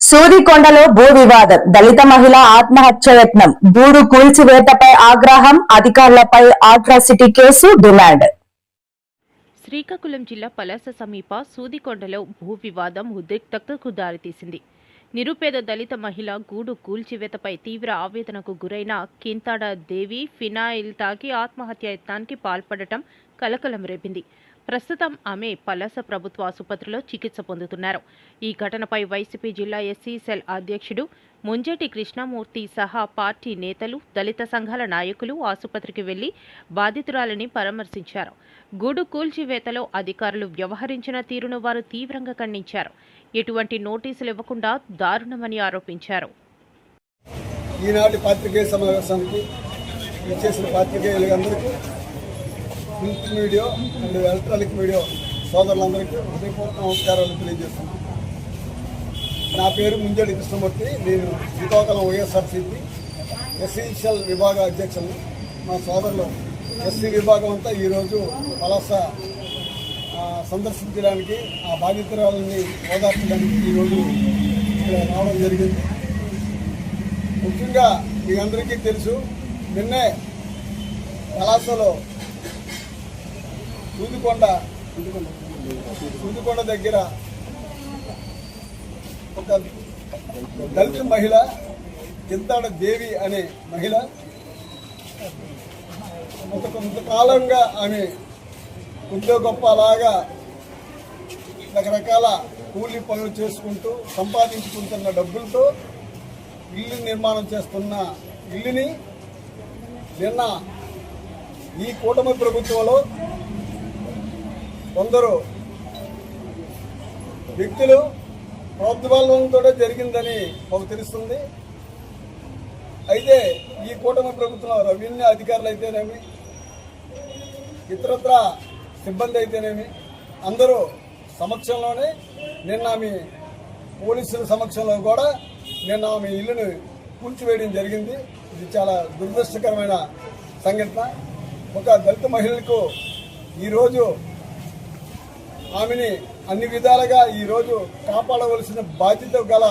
సూరికొండలో భూ వివాదం, దళిత మహిళ ఆత్మహత్య యత్నం, గూడు కూల్చివేతపై ఆగ్రహం, అధికారులపై అట్రాసిటీ కేసు డిమాండ్. శ్రీకాకుళం జిల్లా పలాస సమీప సూదికొండలో భూ వివాదం ఉద్రిక్తతకు దారితీసింది. నిరుపేద దళిత మహిళ గూడు కూల్చివేతపై తీవ్ర ఆవేదనకు గురైన కింతాడ దేవి ఫినాయిల్ తాగి ఆత్మహత్య యత్నానికి పాల్పడటం కలకలం రేపింది. ప్రస్తుతం ఆమె పలాస ప్రభుత్వ ఆసుపత్రిలో చికిత్స పొందుతున్నారు. ఈ ఘటనపై వైసీపీ జిల్లా ఎస్సీ సెల్ అధ్యక్షుడు ముంజేటి కృష్ణమూర్తి సహా పార్టీ నేతలు, దళిత సంఘాల నాయకులు ఆసుపత్రికి వెళ్లి బాధితురాలిని పరామర్శించారు. గూడు కూల్చివేతలో అధికారులు వ్యవహరించిన తీరును వారు తీవ్రంగా ఖండించారు. ఎటువంటి నోటీసులు ఇవ్వకుండా దారుణమని ఆరోపించారు. ఈనాటి పాత్రికేయ సమావేశానికి ఇచ్చేసిన పాత్రికేయులందరికీ, print media and electronic media సోదరులందరికీ హృదయపూర్వక నమస్కారాలు తెలియజేస్తున్నాను. నా పేరు ముంజేటి కృష్ణమూర్తి. నేను శ్రీకాకుళం వైఎస్ఆర్సీపీ ఎస్సీసీఎల్ విభాగ అధ్యక్షులు. మా సోదరులు ఎస్సీ విభాగం అంతా ఈరోజు పలాస సందర్శించడానికి, ఆ బాధితురాలని ఓదార్చడానికి ఈరోజు ఇక్కడ రావడం జరిగింది. ముఖ్యంగా మీ అందరికీ తెలుసు, నిన్నే పలాసలో సూదికొండ దగ్గర ఒక దళిత మహిళ కింతాడ దేవి అనే మహిళ కొంతకాలంగా ఆమె ఉద్యోగప్పలాగా రకరకాల కూలీ పనులు చేసుకుంటూ సంపాదించుకుంటున్న డబ్బులతో ఇల్లు నిర్మాణం చేస్తున్న ఇల్లుని నిన్న ఈ కూటమి ప్రభుత్వంలో కొందరు వ్యక్తులు ప్రోద్బలంతో జరిగిందని మాకు తెలుస్తుంది. అయితే ఈ కూటమి ప్రభుత్వంలో రెవెన్యూ అధికారులు అయితేనేమి, ఇతరత్ర సిబ్బంది అయితేనేమి, అందరూ సమక్షంలోనే నిన్న ఆమె పోలీసుల సమక్షంలో కూడా నిన్న ఆమె ఇల్లును కూల్చివేయడం జరిగింది. ఇది చాలా దురదృష్టకరమైన సంఘటన. ఒక దళిత మహిళలకు ఈరోజు ఆమెని అన్ని విధాలుగా ఈరోజు కాపాడవలసిన బాధ్యత గల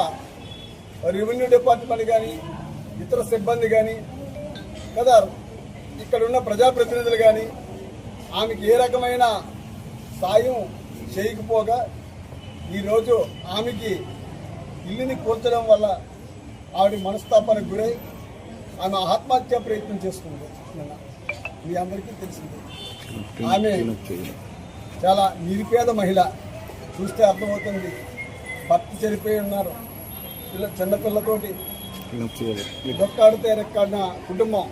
రెవెన్యూ డిపార్ట్మెంట్ కానీ, ఇతర సిబ్బంది కానీ, కదా ఇక్కడున్న ప్రజాప్రతినిధులు కానీ ఆమెకి ఏ రకమైన సాయం చేయకపోగా ఈరోజు ఆమెకి ఇల్లుని కూల్చడం వల్ల ఆవిడ మనస్తాపానికి గురై ఆమె ఆత్మహత్య ప్రయత్నం చేసుకుంది. నిన్న మీ అందరికీ తెలిసింది. ఆమె చాలా నిరుపేద మహిళ. చూస్తే అర్థమవుతుంది. భర్త చనిపోయి ఉన్నారు, చిన్నపిల్లతోటి దొక్కాడితే రెక్కాడిన కుటుంబం.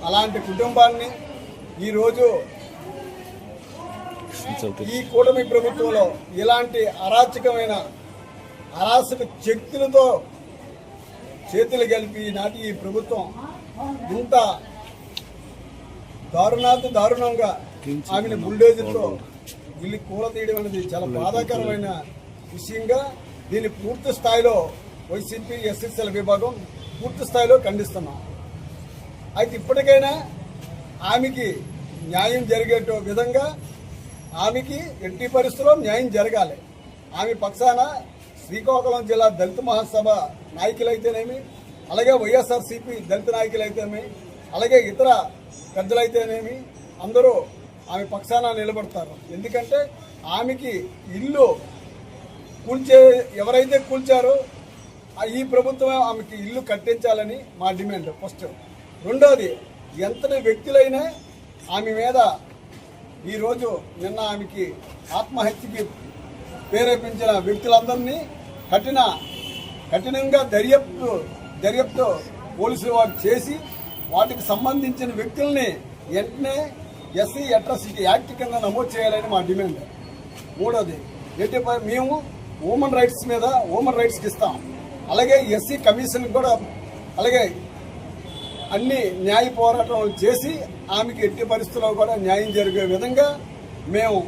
అలాంటి కుటుంబాన్ని ఈరోజు ఈ కూటమి ప్రభుత్వంలో ఇలాంటి అరాచకమైన అరాచక శక్తులతో చేతులు కలిపి నాటి ఈ ప్రభుత్వం ఇంత దారుణంగా ఆమెను బుల్డోజర్తో వీళ్ళు కూలతీయడం అనేది చాలా బాధాకరమైన విషయంగా దీన్ని పూర్తి స్థాయిలో వైసీపీ ఎస్ఎస్ఎల్ విభాగం పూర్తి స్థాయిలో ఖండిస్తున్నాం. అయితే ఇప్పటికైనా ఆమెకి న్యాయం జరిగే విధంగా ఆమెకి ఎట్టి పరిస్థితుల్లో న్యాయం జరగాలి. ఆమె పక్షాన శ్రీకాకుళం జిల్లా దళిత మహాసభ నాయకులైతేనేమి, అలాగే వైఎస్ఆర్సీపీ దళిత నాయకులైతేనేమి, అలాగే ఇతర పెద్దలైతేనేమి అందరూ ఆమె పక్షాన నిలబడతారు. ఎందుకంటే ఆమెకి ఇల్లు ఎవరైతే కూల్చారో ఈ ప్రభుత్వం ఆమెకి ఇల్లు కట్టించాలని మా డిమాండ్ ఫస్ట్. రెండోది, ఎంతటి వ్యక్తులైనా ఆమె మీద ఈరోజు నిన్న ఆమెకి ఆత్మహత్యకి ప్రేరేపించిన వ్యక్తులందరినీ కఠినంగా దర్యాప్తు పోలీసులు వారు చేసి వాటికి సంబంధించిన వ్యక్తుల్ని వెంటనే ఎస్సీ అట్రాసిటీ యాక్ట్ కింద నమోదు చేయాలని మా డిమాండ్. మూడోది, మేము హ్యూమన్ రైట్స్ మీద హ్యూమన్ రైట్స్కి ఇస్తాం. అలాగే ఎస్సీ కమిషన్ కూడా అలాగే అన్ని న్యాయ పోరాటం చేసి ఆమెకి ఎట్టి పరిస్థితుల్లో కూడా న్యాయం జరిగే విధంగా మేము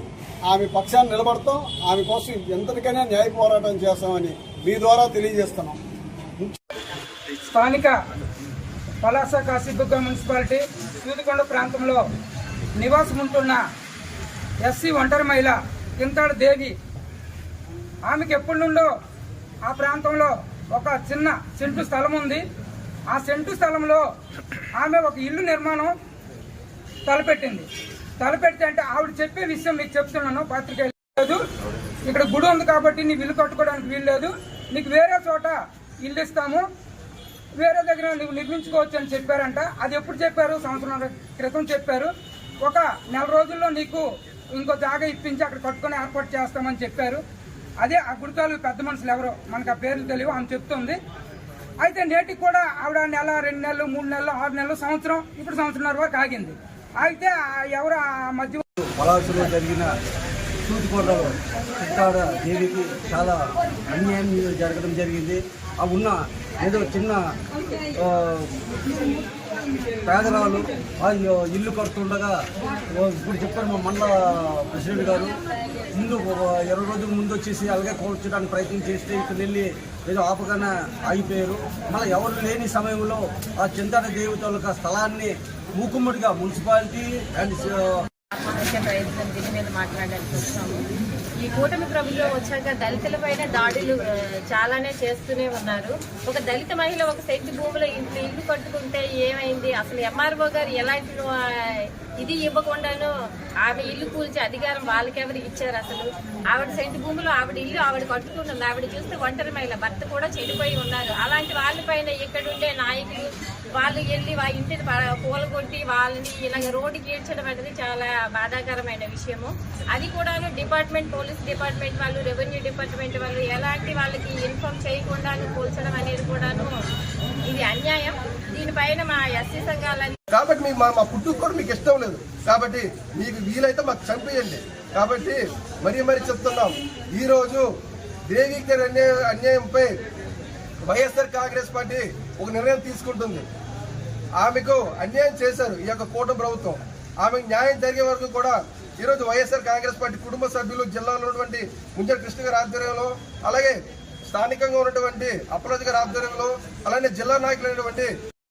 ఆమె పక్షాన్ని నిలబడతాం. ఆమె కోసం ఎంతటికైనా న్యాయ పోరాటం చేస్తామని మీ ద్వారా తెలియజేస్తున్నాం. స్థానిక పలాస కాశీబుగ్గ మున్సిపాలిటీ సూదికొండ ప్రాంతంలో నివాసం ఉంటున్న ఎస్సీ ఒంటరి మహిళ కింతాడ దేవి, ఆమెకి ఎప్పటి నుండో ఆ ప్రాంతంలో ఒక చిన్న సెంటు స్థలం ఉంది. ఆ సెంటు స్థలంలో ఆమె ఒక ఇల్లు నిర్మాణం తలపెట్టింది. తలపెడితే అంటే ఆవిడ చెప్పే విషయం మీకు చెప్తున్నాను, పత్రిక లేదు, ఇక్కడ గుడి ఉంది కాబట్టి నీ ఇల్లు కట్టుకోవడానికి వీలు లేదు, నీకు వేరే చోట ఇల్లు ఇస్తాము, వేరే దగ్గర నువ్వు నిర్మించుకోవచ్చు అని చెప్పారంట. అది ఎప్పుడు చెప్పారు? సంవత్సరం క్రితం చెప్పారు. ఒక నెల రోజుల్లో నీకు ఇంకో జాగా ఇప్పించి అక్కడ కట్టుకొని ఏర్పాటు చేస్తామని చెప్పారు. అదే ఆ గుడికాలు పెద్ద మనుషులు ఎవరో మనకు ఆ పేర్లు తెలియవు, ఆమె చెప్తుంది. అయితే నేటికి కూడా ఆవిడ నెల, 2 నెలలు, 3 నెలలు, 6 నెలలు, సంవత్సరం, ఇప్పుడు సంవత్సరంన్నర వరకు ఆగింది. అయితే ఎవరు ఆ మధ్య పలాసలో జరిగిన సూదికొండలో చిత్తాడ దేవికి చాలా అన్యాయం జరగడం జరిగింది. ఆ ఉన్న ఏదో చిన్న పేదరాలు ఇల్లు కడుతుండగా ఇప్పుడు చెప్పారు మా మండల ప్రెసిడెంట్ గారు, ముందు 20 రోజుల ముందు వచ్చేసి అలాగే కూర్చోడానికి ప్రయత్నం చేస్తే ఇక్కడ వెళ్ళి ఏదో ఆపగానే ఆగిపోయారు. మళ్ళీ ఎవరు లేని సమయంలో ఆ చింతాడ దేవి తాలూకా స్థలాన్ని మూకుమ్మడిగా మున్సిపాలిటీ అండ్ ఆత్మహత్య ప్రయత్నం దీని మీద మాట్లాడడానికి వచ్చాము. ఈ కూటమి ప్రభుత్వం వచ్చాక దళితులపైన దాడులు చాలానే చేస్తూనే ఉన్నారు. ఒక దళిత మహిళ ఒక సెంటు భూమిలో ఇల్లు కట్టుకుంటే ఏమైంది? అసలు ఎంఆర్ఓ గారు ఎలాంటి ఇది ఇవ్వకుండాను ఆమె ఇల్లు కూల్చే అధికారం వాళ్ళకెవరు ఇచ్చారు? అసలు ఆవిడ సెంటు భూమిలో ఆవిడ ఇల్లు ఆవిడ కట్టుకుంటుంది. ఆవిడ చూస్తే ఒంటరి మహిళ, భర్త కూడా చెడిపోయి ఉన్నారు. అలాంటి వాళ్ళపైన ఇక్కడుండే నాయకులు వాళ్ళు వెళ్ళి వాళ్ళ ఇంటిని పూలగొట్టి వాళ్ళని ఇలాగ రోడ్డుకి ఈడ్చడం అనేది చాలా బాధాకరమైన విషయము. అది కూడాను డిపార్ట్మెంట్, పోలీస్ డిపార్ట్మెంట్ వాళ్ళు, రెవెన్యూ డిపార్ట్మెంట్ వాళ్ళు ఎలాంటి వాళ్ళకి ఇన్ఫార్మ్ చేయకుండాను కూల్చడం అనేది కూడాను ఇది అన్యాయం. దీనిపైన మా ఎస్సీ సంఘాలని కాబట్టి మీకు మా పుట్టుకు కూడా మీకు ఇష్టం లేదు కాబట్టి మీకు వీలైతే మాకు చంపేయండి. కాబట్టి మరీ చెప్తున్నాం, ఈరోజు దేవికి అన్యాయంపై వైఎస్ఆర్ కాంగ్రెస్ పార్టీ ఒక నిర్ణయం తీసుకుంటుంది. ఆమెకు అన్యాయం చేశారు ఈ యొక్క కూటమి ప్రభుత్వం. ఆమెకు న్యాయం జరిగే వరకు కూడా ఈరోజు వైఎస్ఆర్ కాంగ్రెస్ పార్టీ కుటుంబ సభ్యులు, జిల్లాలో ఉన్నటువంటి ముంజల కృష్ణ గారి ఆధ్వర్యంలో, అలాగే స్థానికంగా ఉన్నటువంటి అప్పరాజు గారి ఆధ్వర్యంలో, అలాగే జిల్లా నాయకులైనటువంటి